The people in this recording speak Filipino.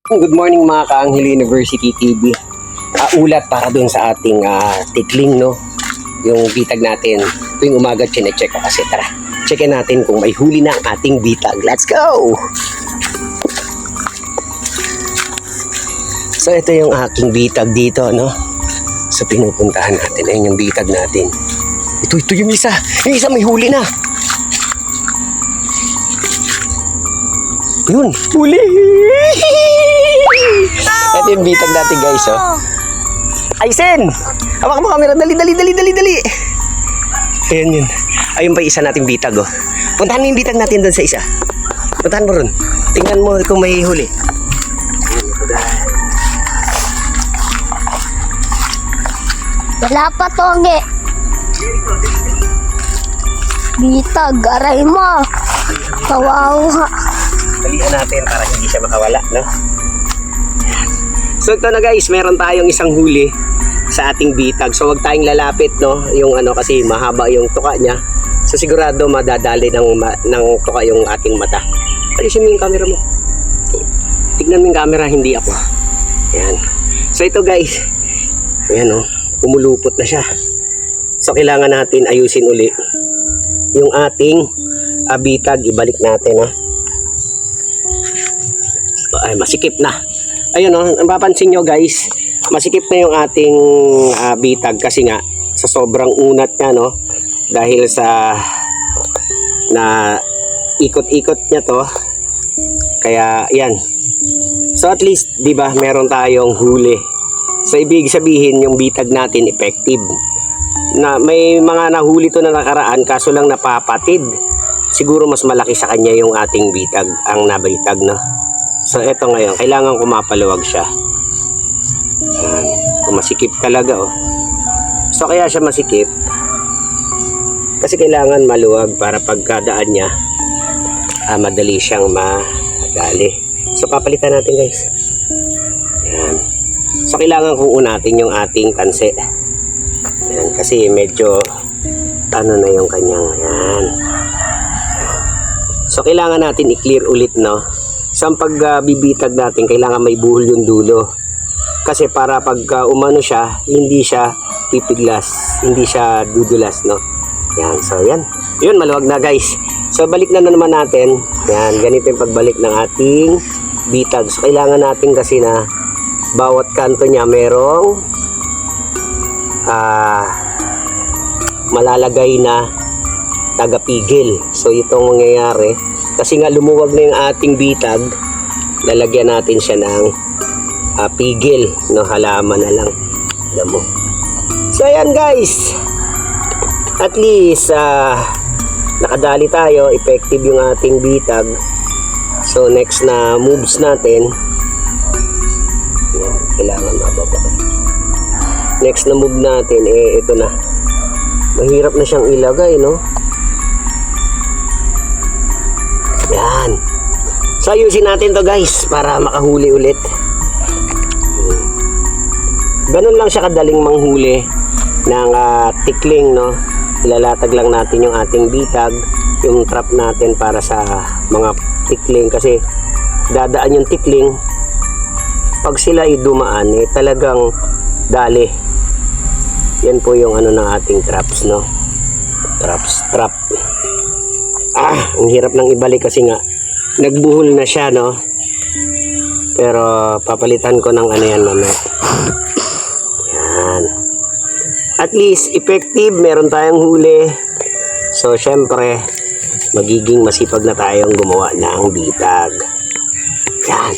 Good morning mga Kaanghel University TV. Ulat para dun sa ating tikling, no? Yung bitag natin. Tuwing umaga, chinecheck ko kasi. Tara, checkin natin kung may huli na ang ating bitag. Let's go! So, ito yung aking bitag dito, no? So, pinupuntahan natin. Ayun yung bitag natin. Ito yung isa. Yung isa may huli na. Yun, huli! Ito yung bitag natin, guys, oh. Aysen! Hawak mo camera, dali! Ayan yun. Ayun pa yung isa nating bitag, oh. Puntahan mo yung bitag natin doon sa isa. Puntahan mo ron. Tingnan mo kung may huli. Wala pa, Toge. Bitag, aray mo. Kawawa. Talian natin para hindi siya makawala, no? So ito na guys, meron tayong isang huli sa ating bitag. So wag tayong lalapit, no? Yung ano, kasi mahaba yung tuka niya. So sigurado madadali ng tuka yung ating mata. Alisin mo yung camera mo. Tignan mo yung camera, hindi ako. Ayan. So ito guys, ayan, oh, pumulupot na siya. So kailangan natin ayusin uli yung ating bitag. Ibalik natin, ha? Ay, masikip na. Ayun, no, napapansin nyo guys, masikip na yung ating bitag kasi nga sa sobrang unat niya, no, dahil sa na ikot-ikot niya to, kaya yan. So at least, di ba, meron tayong huli. So ibig sabihin yung bitag natin effective. Na may mga nahuli to na nakaraan kaso lang napapatid. Siguro mas malaki sa kanya yung ating bitag, ang nabitag, no. So eto ngayon, kailangan kumapaluwag siya. Masikip talaga, oh. So kaya siya masikip kasi kailangan maluwag para pagkadaan niya madali siyang madali. So papalitan natin guys. Ayan. So kailangan kung unatin yung ating tanse. Ayan, kasi medyo ano na yung kanyang, ayan. So kailangan natin i-clear ulit, no. Sa pagbibitag natin, kailangan may buhol yung dulo. Kasi para pag umano siya, hindi siya pipiglas, hindi siya dudulas, no? Yan, so yan. Yun, maluwag na guys. So balik na naman natin. Yan, ganito yung pagbalik ng ating bitag. So kailangan natin kasi na bawat kanto niya merong malalagay na tagapigil. So itong mangyayari, kasi nga lumuwag na yung ating bitag, lalagyan natin siya ng pigil, no, halaman na lang. Alam mo. So ayan guys, at least nakadali tayo, effective yung ating bitag. So next na moves natin, yan, kailangan mababa. Next na move natin, ito na. Mahirap na siyang ilagay, no. Yan. So ayusin natin to guys para makahuli ulit. Ganun lang siya kadaling manghuli ng tikling, no. Ilalatag lang natin yung ating bitag, yung trap natin para sa mga tikling, kasi dadaan yung tikling. Pag sila ay dumaan, talagang dali. Yan po yung ano ng ating traps, no. Trap. Ang hirap nang ibalik kasi nga nagbuhol na siya, no. Pero papalitan ko ng ano yan mamaya. Yan. At least effective, meron tayong huli. So syempre magiging masipag na tayong gumawa ng bitag. Yan.